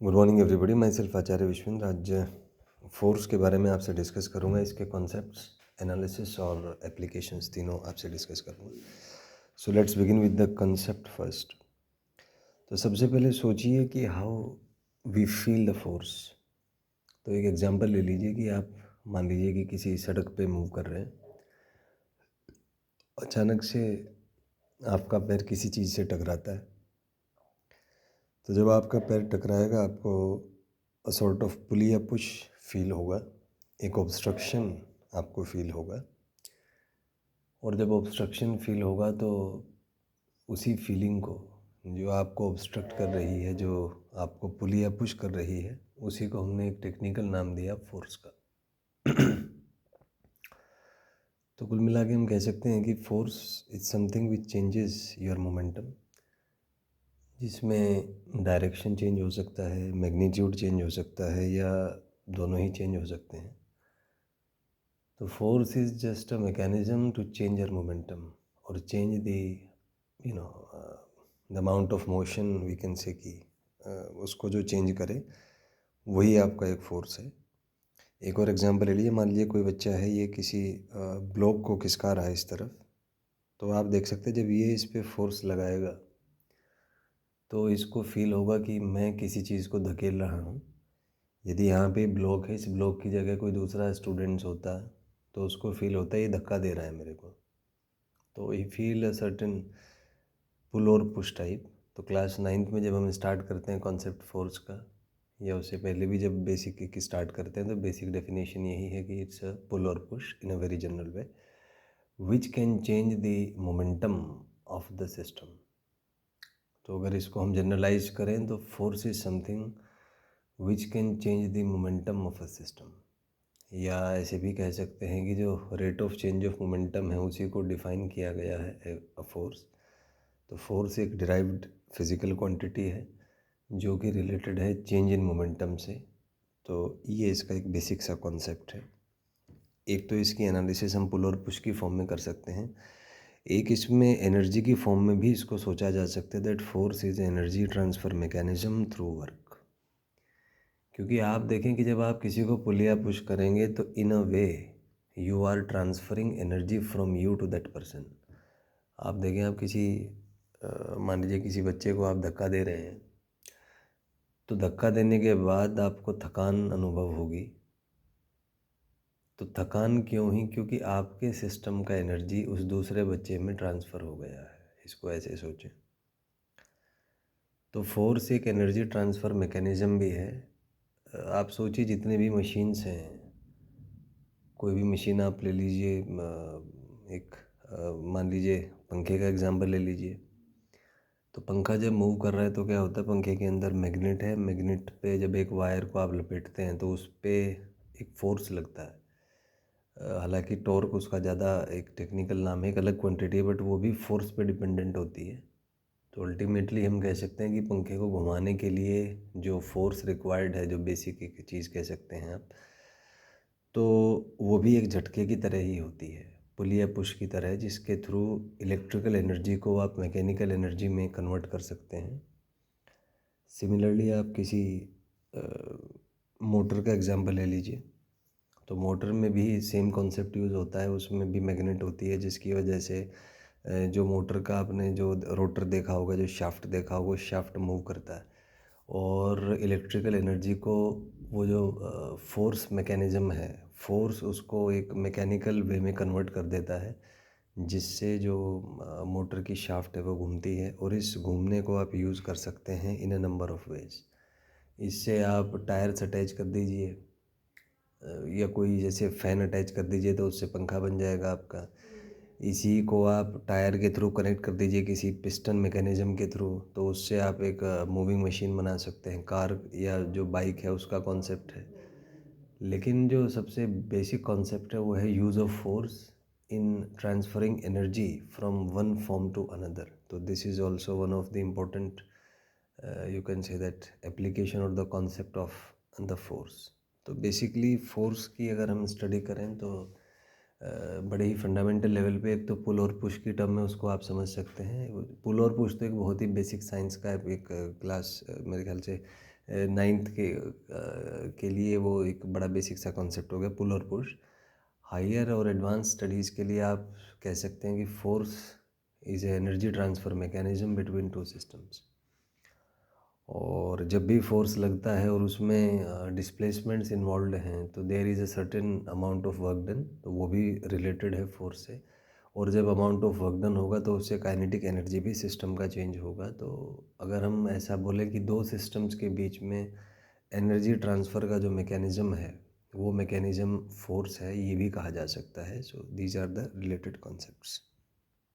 Good morning everybody. My self Acharya Vishwendra. आज force के बारे में आपसे डिस्कस करूंगा। इसके कॉन्सेप्ट्स, एनालिसिस और एप्लीकेशंस तीनों आपसे डिस्कस करूंगा। So let's begin with the concept first. तो सबसे पहले सोचिए कि how we feel the force. तो एक एग्जांपल ले लीजिए कि आप मान लीजिए कि किसी सड़क पे मूव कर रहे हैं, अचानक से आपका पैर किसी चीज़ से टकराता है। तो जब आपका पैर टकराएगा आपको अ सॉर्ट ऑफ पुली या पुश फील होगा, एक ऑब्स्ट्रक्शन आपको फील होगा। और जब ऑब्स्ट्रक्शन फील होगा तो उसी फीलिंग को, जो आपको ऑब्स्ट्रक्ट कर रही है, जो आपको पुली या पुश कर रही है, उसी को हमने एक टेक्निकल नाम दिया फोर्स का। तो कुल मिला के हम कह सकते हैं कि force is something which changes your momentum, जिसमें डायरेक्शन चेंज हो सकता है, मैग्नीट्यूड चेंज हो सकता है, या दोनों ही चेंज हो सकते हैं। तो force is just a mechanism to change your momentum और change the you know the amount of motion, we can say कि उसको जो चेंज करे वही आपका एक फोर्स है। एक और एग्जांपल ले लीजिए। मान लीजिए कोई बच्चा है, ये किसी ब्लॉक को खिसका रहा है इस तरफ। तो आप देख सकते हैं जब ये इस पे फोर्स लगाएगा तो इसको फील होगा कि मैं किसी चीज़ को धकेल रहा हूँ। यदि यहाँ पे ब्लॉक है, इस ब्लॉक की जगह कोई दूसरा स्टूडेंट्स होता तो उसको फील होता है ये धक्का दे रहा है मेरे को। तो ही फील अ सर्टेन पुल और पुश टाइप। तो क्लास 9th में जब हम स्टार्ट करते हैं कॉन्सेप्ट फोर्स का, या उससे पहले भी जब बेसिक की स्टार्ट करते हैं, तो बेसिक डेफिनेशन यही है कि इट्स अ पुल और push in a very general way which can change the momentum of the system. तो अगर इसको हम जनरलाइज करें तो force is something which can change the momentum of a system, या ऐसे भी कह सकते हैं कि जो rate of change of momentum है उसी को डिफाइन किया गया है अ फोर्स। तो फोर्स एक डिराइव्ड फिजिकल क्वांटिटी है जो कि रिलेटेड है चेंज इन मोमेंटम से। तो ये इसका एक बेसिक सा कॉन्सेप्ट है। एक तो इसकी एनालिसिस हम पुल और पुश की फॉर्म में कर सकते हैं, एक इसमें एनर्जी की फॉर्म में भी इसको सोचा जा सकता है that force is energy transfer mechanism through work. क्योंकि आप देखें कि जब आप किसी को पुल या पुश करेंगे तो in a way you are transferring energy from you to that person. आप देखें, आप किसी मान लीजिए किसी बच्चे को आप धक्का दे रहे हैं, तो धक्का देने के बाद आपको थकान अनुभव होगी। तो थकान क्यों ही? क्योंकि आपके सिस्टम का एनर्जी उस दूसरे बच्चे में ट्रांसफ़र हो गया है। इसको ऐसे सोचें। तो फोर्स एक एनर्जी ट्रांसफ़र मैकेनिज़्म भी है। आप सोचिए जितने भी मशीन्स हैं, कोई भी मशीन आप ले लीजिए, एक मान लीजिए पंखे का एग्जांपल ले लीजिए। तो पंखा जब मूव कर रहा है तो क्या होता है, पंखे के अंदर मैग्नेट है। मैग्नेट पे जब एक वायर को आप लपेटते हैं तो उस पे एक फोर्स लगता है। हालांकि टॉर्क उसका ज़्यादा एक टेक्निकल नाम है, एक अलग क्वांटिटी है, बट वो भी फोर्स पे डिपेंडेंट होती है। तो अल्टीमेटली हम कह सकते हैं कि पंखे को घुमाने के लिए जो फोर्स रिक्वायर्ड है, जो बेसिक एक चीज़ कह सकते हैं आप, तो वो भी एक झटके की तरह ही होती है, पुल या पुश की तरह है, जिसके थ्रू इलेक्ट्रिकल एनर्जी को आप मैकेनिकल एनर्जी में कन्वर्ट कर सकते हैं। सिमिलरली आप किसी मोटर का एग्जांपल ले लीजिए। तो मोटर में भी सेम कॉन्सेप्ट यूज़ होता है। उसमें भी मैग्नेट होती है जिसकी वजह से जो मोटर का आपने जो रोटर देखा होगा, जो शाफ्ट देखा होगा, शाफ्ट मूव करता है और इलेक्ट्रिकल एनर्जी को वो जो फोर्स मैकेनिज़्म है, फोर्स उसको एक मैकेनिकल वे में कन्वर्ट कर देता है, जिससे जो मोटर की शाफ्ट है वो घूमती है। और इस घूमने को आप यूज़ कर सकते हैं इन अ नंबर ऑफ वेज। इससे आप टायर्स अटैच कर दीजिए, या कोई जैसे फ़ैन अटैच कर दीजिए तो उससे पंखा बन जाएगा आपका। इसी को आप टायर के थ्रू कनेक्ट कर दीजिए किसी पिस्टन मैकेनिज़्म के थ्रू, तो उससे आप एक मूविंग मशीन बना सकते हैं। कार या जो बाइक है उसका कॉन्सेप्ट है। लेकिन जो सबसे बेसिक कॉन्सेप्ट है वो है use of force in transferring energy from one form to another. तो this is also one of the important, you can say that, application और the concept of the force. तो बेसिकली फोर्स की अगर हम study करें तो बड़े ही fundamental level पे एक तो पुल और पुश की टर्म में उसको आप समझ सकते हैं। पुल और पुश तो एक बहुत ही बेसिक साइंस का एक क्लास, मेरे ख्याल से नाइन्थ के लिए वो एक बड़ा बेसिक सा कॉन्सेप्ट हो गया, पुल और पुश। हायर और एडवांस स्टडीज़ के लिए आप कह सकते हैं कि force is a energy transfer mechanism between two systems. और जब भी फोर्स लगता है और उसमें डिस्प्लेसमेंट्स इन्वॉल्व हैं तो there is a certain amount of work done, तो वो भी रिलेटेड है फोर्स से। और जब अमाउंट ऑफ वर्क डन होगा तो उससे काइनेटिक एनर्जी भी सिस्टम का चेंज होगा। तो अगर हम ऐसा बोलें कि दो सिस्टम्स के बीच में एनर्जी ट्रांसफ़र का जो मैकेनिज़्म है वो मैकेनिज़्म फोर्स है, ये भी कहा जा सकता है। So these are the related concepts.